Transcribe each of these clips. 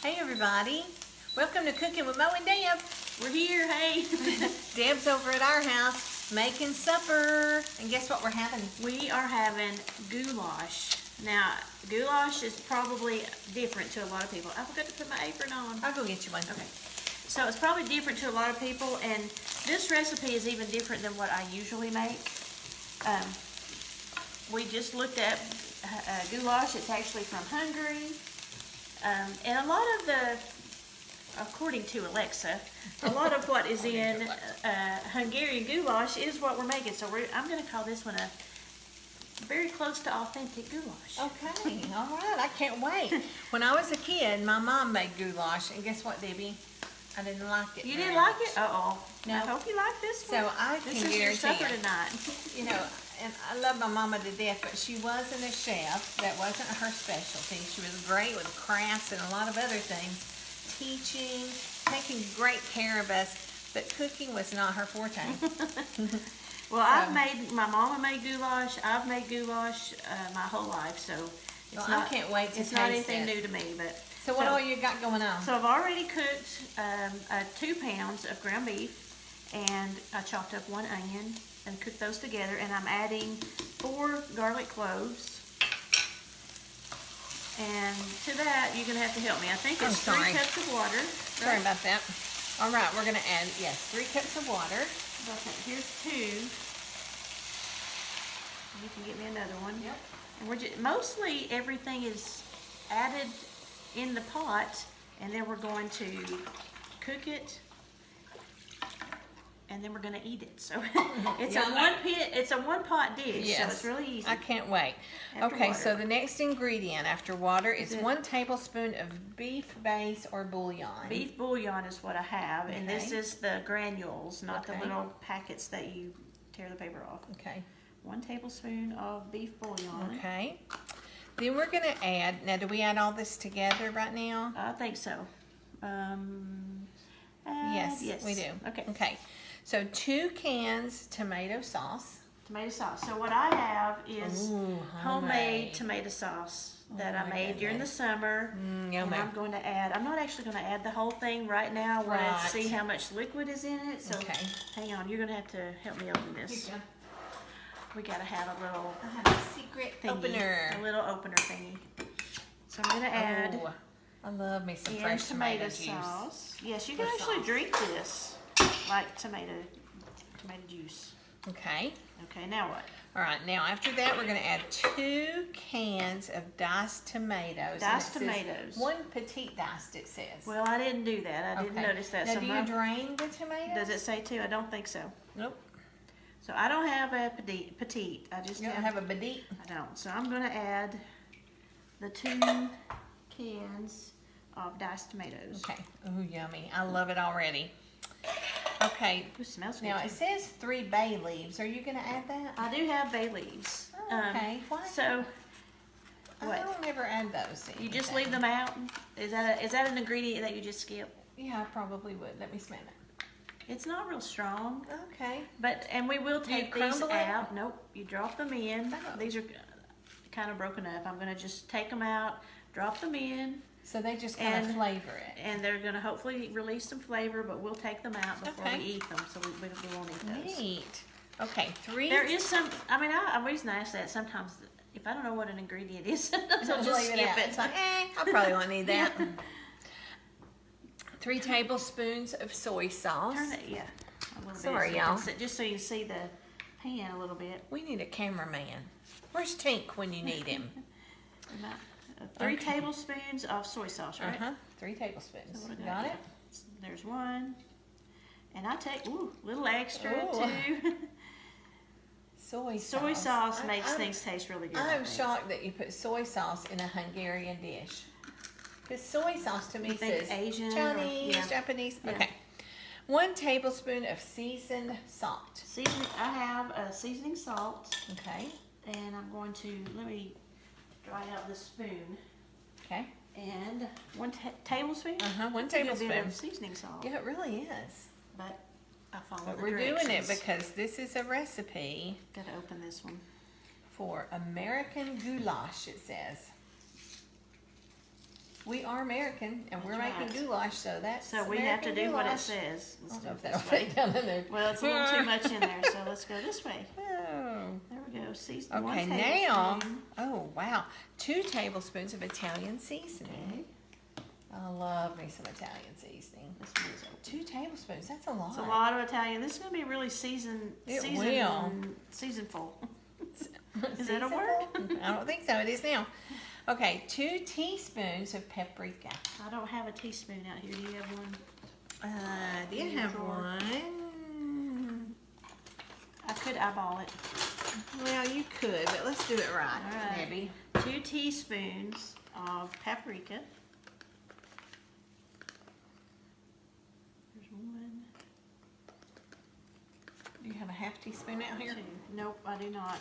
Hey everybody, welcome to Cooking with Mo and Deb. We're here, hey. Deb's over at our house making supper. And guess what we're having? We are having goulash. Now, goulash is probably different to a lot of people. I forgot to put my apron on. I'll go get you one. Okay. So it's probably different to a lot of people, and this recipe is even different than what I usually make. We just looked at goulash. It's actually from Hungary. And a lot of the, according to Alexa, a lot of what is in Hungarian goulash is what we're making. So I'm going to call this one a very close to authentic goulash. Okay, all right, I can't wait. When I was a kid, my mom made goulash, and guess what, Debbie? I didn't like it. You didn't like it? Uh-oh. No. I hope you like this one. So I can This is your supper guarantee tonight. you know, and I love my mama to death, but she wasn't a chef. That wasn't her specialty. She was great with crafts and a lot of other things. Teaching, taking great care of us, but cooking was not her forte. Well, my mama made goulash. I've made goulash my whole life, so Well, I can't wait to it's not taste anything it. new to me. But So what all you got going on? So I've already cooked 2 pounds of ground beef, and I chopped up 1 onion and cooked those together, and I'm adding 4 garlic cloves. And to that, you're going to have to help me. I think it's 3 cups of water. Sorry about that. All right, we're going to add, yes, 3 cups of water. Okay, here's 2. You can get me another one. Yep. And we're just, mostly everything is added in the pot, and then we're going to cook it, and then we're going to eat it. So it's a one pot dish. Yes. So it's really easy. I can't wait. After Okay, water. so the next ingredient after water is 1 tablespoon of beef base or bouillon. Beef bouillon is what I have, and this Okay. is the granules, not the Okay. little packets that you tear the paper off. Okay. 1 tablespoon of beef bouillon. Okay. Then we're going to add, now do we add all this together right now? I think so. Yes, yes, we do. Okay. Okay. So 2 cans tomato sauce. Tomato sauce. So what I have is Ooh, homemade tomato sauce that I my made during the goodness. summer. And Yummy. I'm going to add, I'm not actually going to add the whole thing right now. I want Right. to see how much liquid is in it. So Okay. hang on, you're going to have to help me open this. We got to have a little I have a secret thingy, opener. a little opener thingy. So I'm going to add Oh, I love me some in fresh tomato juice. sauce. Yes, you can With actually sauce. drink this like tomato juice. Okay. Okay, now what? All right, now after that, we're going to add 2 cans of diced tomatoes. Diced And it says tomatoes. 1 petite diced, it says. Well, I didn't do that. I didn't Okay. notice that. Now, So do you drain the tomatoes? does it say to? I don't think so. Nope. So I don't have a petite. I just You don't have a petite? I don't. So I'm going to add the 2 cans of diced tomatoes. Okay. Oh, yummy. I love it already. Okay. It smells good. Now, too. it says 3 bay leaves. Are you going to add that? I do have bay leaves. Oh, okay. Why? So I what? don't ever add those. You just leave them out? Is that an ingredient that you just skip? Yeah, I probably would. Let me smell it. It's not real strong. Okay. And we will Do you take these crumble it? out. Nope. You drop them in. Oh. These are kind of broken up. I'm going to just take them out, drop them in, So they just kind of And- flavor it. and they're going to hopefully release some flavor, but we'll take them out before Okay. we eat them, so we won't eat those. Neat. Okay, 3. There is some, I mean, I reason I ask that sometimes, if I don't know what an ingredient is, sometimes I'll Just just leave skip it out. it. It's like, I probably won't need that. 3 tablespoons of soy sauce. Turn it, yeah, a little Sorry, bit. y'all. Just so you can see the pan a little bit. We need a cameraman. Where's Tink when you need him? 3 Okay. tablespoons of soy sauce, right? 3 tablespoons. So what do I Got it? There's 1. And I take, a little extra Ooh. too. Soy sauce. Soy sauce makes I'm- things taste really good. I I'm think. shocked that you put soy sauce in a Hungarian dish. Because soy sauce to me You think says Asian or- Chinese, yeah. Japanese. Yeah. Okay. 1 tablespoon of seasoned salt. Seasoning, I have a seasoning salt, Okay. and I'm going to, let me dry out the spoon. Okay. And 1 tablespoon? 1 That's a good bit tablespoon. of seasoning salt. Yeah, it really is. But I follow But the we're directions. doing it because this is a recipe Gotta open this one. for American goulash, it says. We are American, and we're That's making right. goulash, so that's So we have to American do what it goulash. says. I Let's don't do know it if that'll this way. fit down in there. Well, it's a little too much in there, so let's go this way. Oh. There we go. Season Okay, one now, tablespoon. oh wow, 2 tablespoons of Italian seasoning. I love me some Italian seasoning. This one is 2 tablespoons, that's a lot. It's a lot of Italian. This is going to be really seasonful. Is that a word? I don't think so, it is now. Okay, 2 teaspoons of paprika. I don't have a teaspoon out here. Do you have one? I did have one. I could eyeball it. Well, you could, but let's do it right, All right. Debbie. 2 teaspoons of paprika. There's one. Do you have a half teaspoon out here? 2. Nope, I do not.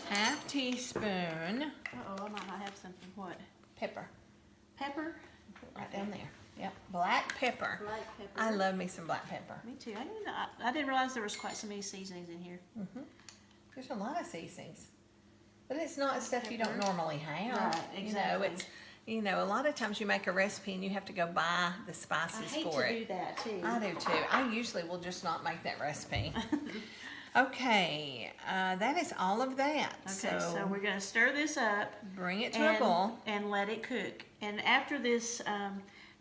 Half teaspoon Uh-oh, I might not have something. What? pepper. Pepper? Right down there. Yep, black pepper. Black pepper. I love me some black pepper. Me too. I didn't realize there was quite so many seasonings in here. There's a lot of seasonings, but it's not stuff you don't Pepper. normally have. Right, exactly. You know, a lot of times you make a recipe and you have to go buy the I spices hate for to it. do that too. I do too. I usually will just not make that recipe. Okay, that is all of that. Okay, so we're going to stir this up. Bring it to a boil. And let it cook. And after this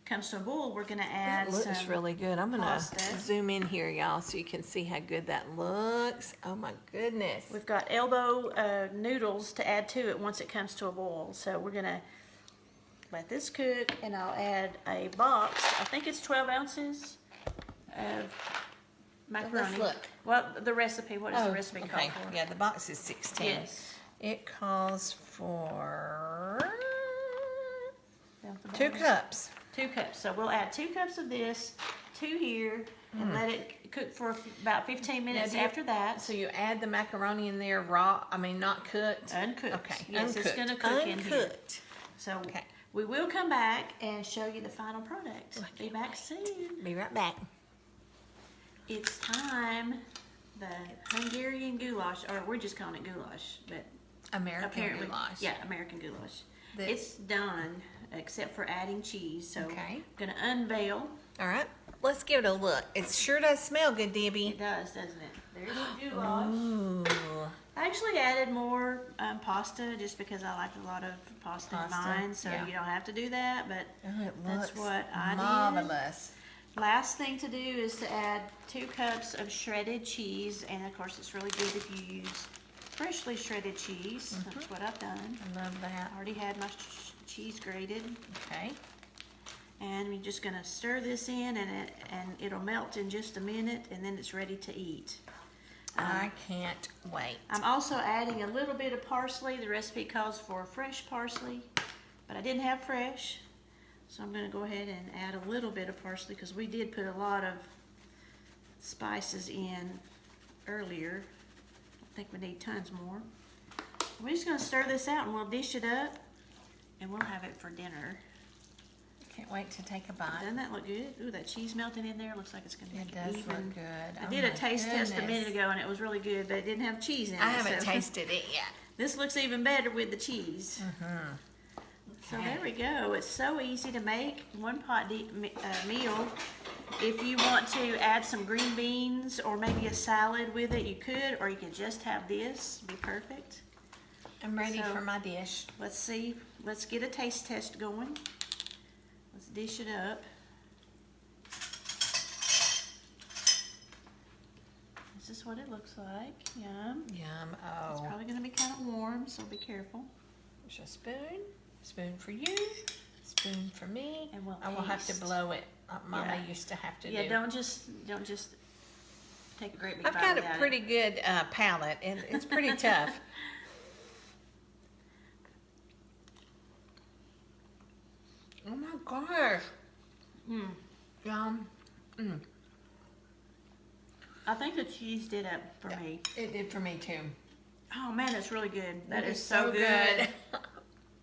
comes to a boil, we're going to add It looks some really good. I'm gonna pasta. zoom in here, y'all, so you can see how good that looks. Oh my goodness. We've got elbow noodles to add to it once it comes to a boil. So we're going to let this cook, and I'll add a box. I think it's 12 ounces of macaroni. Let's look. Well, the recipe. What does the recipe call okay. for? Yeah, the box is 16. Yes. It calls for Down at the 2 bottom. cups. 2 cups. So we'll add 2 cups of this, 2 here, and let it cook for about 15 minutes do you- after that. So you add the macaroni in there raw, I mean not cooked? Uncooked. Okay, Yes, uncooked. it's going to cook in here. Uncooked. So Okay. we will come back and show you the final product. Be back soon. Be right back. It's time. The Hungarian goulash, or we're just calling it goulash, but American apparently, goulash. yeah, American goulash. The- It's done except for adding cheese. So Okay. I'm gonna unveil. All right, let's give it a look. It sure does smell good, Debbie. It does, doesn't it? There's the goulash. Ooh. I actually added more pasta just because I like a lot of pasta in Pasta, mine, so yeah. you don't have to do that, but Oh, it that's looks what I did. marvelous. Last thing to do is to add 2 cups of shredded cheese, and of course it's really good if you use freshly shredded cheese. That's what I've done. I love that. I already had my cheese grated, Okay. and we're just gonna stir this in, and it'll melt in just a minute, and then it's ready to eat. I can't wait. I'm also adding a little bit of parsley. The recipe calls for fresh parsley, but I didn't have fresh. So I'm going to go ahead and add a little bit of parsley because we did put a lot of spices in earlier. I think we need tons more. We're just going to stir this out and we'll dish it up and we'll have it for dinner. Can't wait to take a bite. Doesn't that look good? Ooh, that cheese melting in there looks like it's going to It make does it even. look good. I Oh did a my taste test a goodness. minute ago and it was really good, but it didn't have cheese in it. I haven't so- tasted it yet. This looks even better with the cheese. So Okay. there we go. It's so easy to make. One pot meal. If you want to add some green beans or maybe a salad with it, you could, or you could just have this. Be perfect. I'm ready So- for my dish. Let's see. Let's get a taste test going. Let's dish it up. This is what it looks like. Yum. Yum. It's Oh. probably going to be kind of warm, so be careful. There's a spoon. Spoon for you. Spoon for me. And we'll I will have to taste. blow it. Mama Yeah. used to have to Yeah, do. don't just take a great big I've bite got a without pretty it. good palate, and it's pretty tough. Oh my gosh. Yum. I think the cheese did it for me. It did for me too. Oh man, that's really good. That It is so good.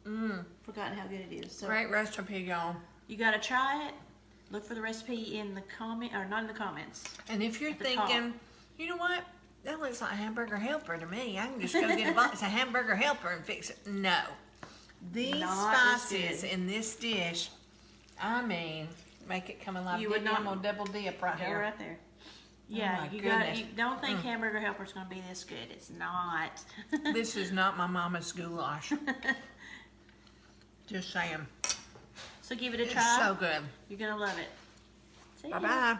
Mm. Forgotten how good it is. So Great recipe, y'all. you gotta try it. Look for the recipe in the comment, or not in the comments. And if you're At the top. thinking, you know what? That looks like Hamburger Helper to me. I can just go get a box of Hamburger Helper and fix it. No. These Not as spices good. in this dish, I mean, make it come alive. You would Didn't I'm not- gonna double dip right Go here. right there. Yeah, my you goodness. You don't think Hamburger Helper's gonna be this good. It's not. This is not my mama's goulash. Just saying. So give it a It's try. so good. You're gonna love it. See ya. Bye-bye.